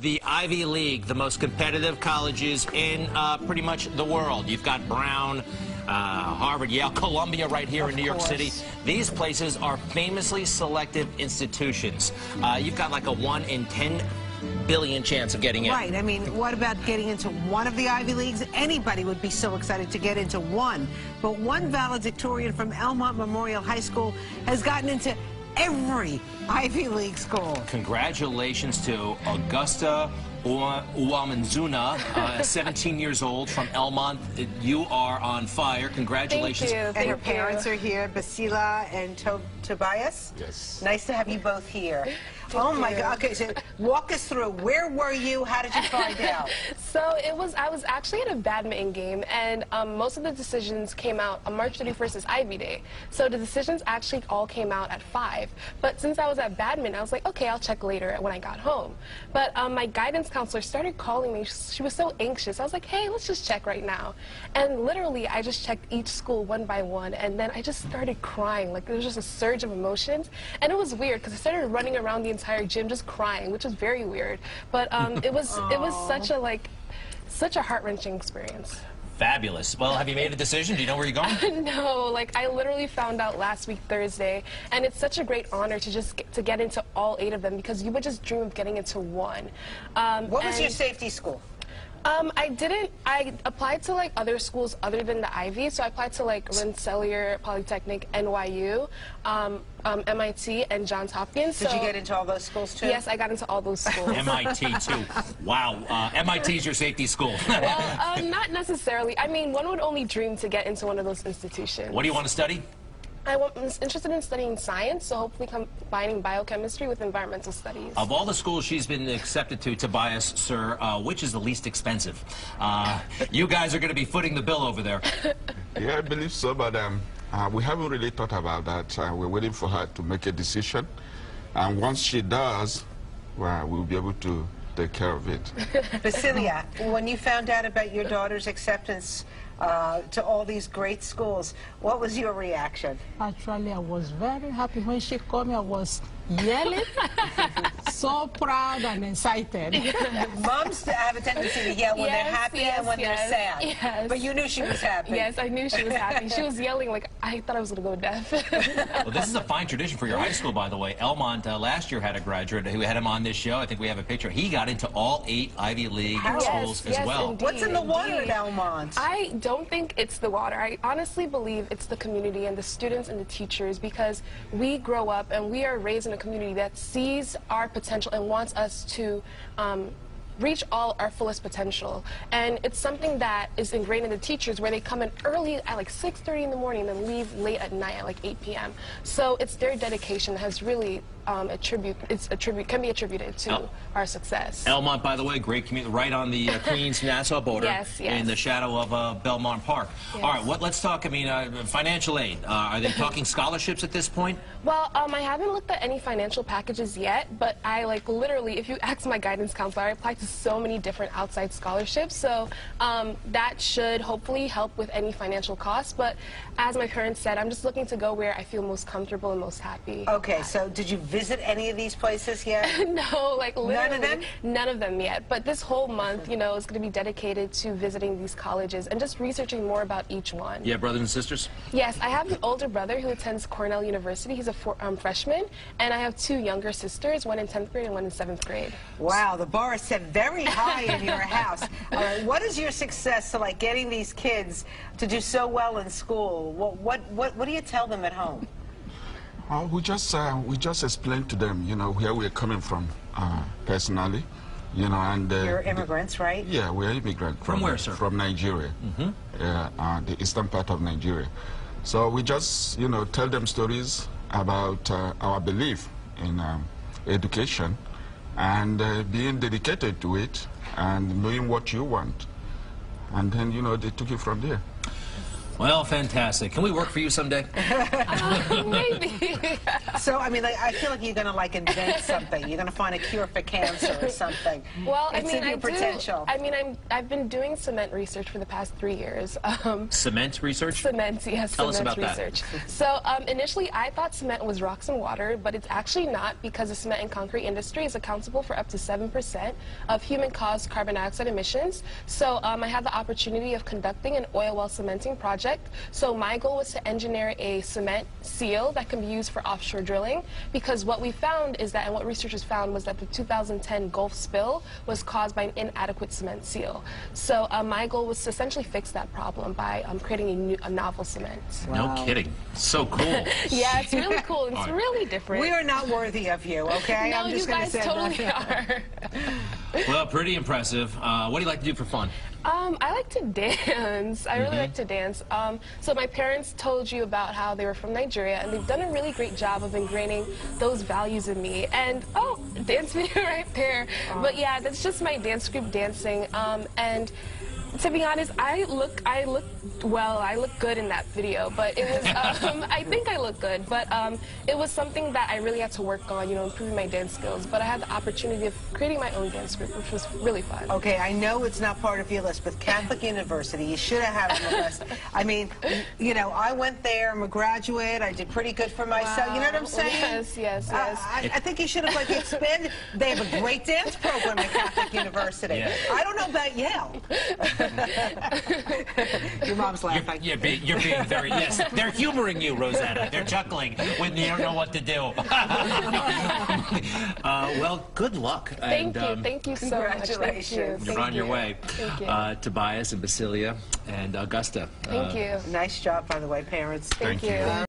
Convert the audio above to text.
The Ivy League, the most competitive colleges in pretty much the world. You've got Brown, Harvard, Yale, Columbia right here in New York City. These places are famously selective institutions. You've got like a 1 in 10 billion chance of getting in. Right. I mean, what about getting into one of the Ivy Leagues? Anybody would be so excited to get into one. But one valedictorian from Elmont Memorial High School has gotten into every Ivy League school. Congratulations to Augusta Uwamanzu-Nna, 17 years old from Elmont. You are on fire. Congratulations. Thank you. And her parents are here, Basila and Tobias. Yes. Nice to have you both here. Oh my God. Okay, so walk us through. Where were you? How did you find out? So I was actually at a badminton game, and most of the decisions came out on March 31st is Ivy Day. So the decisions actually all came out at 5. But since I was at badminton, I was like, okay, I'll check later when I got home. But my guidance counselor started calling me. She was so anxious. I was like, hey, let's just check right now. And literally, I just checked each school one by one, and then I just started crying. Like, there was just a surge of emotions. And it was weird, because I started running around the entire gym just crying, which was very weird. But it was such a heart-wrenching experience. Fabulous. Well, have you made a decision? Do you know where you're going? No, like I literally found out last week Thursday, and it's such a great honor to just get into all 8 of them, because you would just dream of getting into one. What was your safety school? I applied to like other schools other than the Ivy, so I applied to like Rensselaer Polytechnic, NYU, MIT, and Johns Hopkins. Did you get into all those schools too? Yes, I got into all those schools. MIT too. Wow. MIT's your safety school. Well, not necessarily. I mean, one would only dream to get into one of those institutions. What do you want to study? I'm interested in studying science, so hopefully combining biochemistry with environmental studies. Of all the schools she's been accepted to, Tobias, sir, which is the least expensive? You guys are going to be footing the bill over there. Yeah, I believe so, but we haven't really thought about that. We're waiting for her to make a decision. And once she does, well, we'll be able to take care of it. Basilia, when you found out about your daughter's acceptance to all these great schools, what was your reaction? Actually, I was very happy when she called me. I was yelling, so proud and excited. Moms have a tendency to yell when they're happy and when they're sad. Yes. But you knew she was happy. Yes, I knew she was happy. She was yelling like I thought I was going to go deaf. Well, this is a fine tradition for your high school, by the way. Elmont last year had a graduate who had him on this show. I think we have a picture. He got into all 8 Ivy League schools as well. Indeed, What's in the water at Elmont? I don't think it's the water. I honestly believe it's the community and the students and the teachers, because we grow up and we are raised in a community that sees our potential and wants us to reach all our fullest potential. And it's something that is ingrained in the teachers, where they come in early at like 6:30 in the morning and then leave late at night at like 8 p.m. So it's their dedication that has really can be attributed to our success. Elmont, by the way, great community, right on the Queens-Nassau border. Yes. In the shadow of Belmont Park. Yes. All right, let's talk, I mean, financial aid. Are they talking scholarships at this point? Well, I haven't looked at any financial packages yet, but I literally, if you ask my guidance counselor, I applied to so many different outside scholarships, so that should hopefully help with any financial costs. But as my parents said, I'm just looking to go where I feel most comfortable and most happy. Okay, so did you visit any of these places yet? No, like literally none of them? None of them yet. But this whole month, you know, is going to be dedicated to visiting these colleges and just researching more about each one. Yeah, brothers and sisters? Yes, I have an older brother who attends Cornell University. He's a freshman, and I have 2 younger sisters, one in 10th grade and one in 7th grade. Wow, the bar is set very high in your house. All right, what is your success to like getting these kids to do so well in school? What do you tell them at home? We just explained to them, you know, where we're coming from personally, you know, and you're immigrants, right? Yeah, we're immigrants. From where, sir? From Nigeria, the eastern part of Nigeria. So we just, you know, tell them stories about our belief in education and being dedicated to it and knowing what you want, and then, you know, they took it from there. Well, fantastic. Can we work for you someday? Maybe. So, I mean, I feel like you're going to, like, invent something. You're going to find a cure for cancer or something. Well, it's in your potential. I've been doing cement research for the past 3 years. Cement research? Cement, yes. Tell us cement about research. that. So, initially, I thought cement was rocks and water, but it's actually not, because the cement and concrete industry is accountable for up to 7% of human-caused carbon dioxide emissions. So, I had the opportunity of conducting an oil well cementing project. So my goal was to engineer a cement seal that can be used for offshore drilling, because what we found is that, and what researchers found, was that the 2010 Gulf spill was caused by an inadequate cement seal. So my goal was to essentially fix that problem by creating a novel cement. Wow. No kidding. So cool. Yeah, it's really cool. It's really different. We are not worthy of you, okay? No, I'm just you guys totally are. Well, pretty impressive. What do you like to do for fun? I like to dance. I really like to dance. So my parents told you about how they were from Nigeria, and they've done a really great job of ingraining those values in me. And, oh, dance video right there. But yeah, that's just my dance group dancing. And to be honest, I look good in that video, but it was, I think I look good, but it was something that I really had to work on, you know, improving my dance skills. But I had the opportunity of creating my own dance group, which was really fun. Okay, I know it's not part of your list, but Catholic University, you should have had it on the list. I mean, you know, I went there, I'm a graduate, I did pretty good for myself, you know what I'm saying? Yes. I think you should have, like, expanded. They have a great dance program at Catholic University. Yeah. I don't know about Yale. Your mom's laughing. You're being very, yes. They're humoring you, Rosetta. They're chuckling when you don't know what to do. Well, good luck. Thank you so much. Congratulations. You're on your way. Thank you. Tobias and Basilia and Augusta. Thank you. Nice job, by the way, parents. Thank you.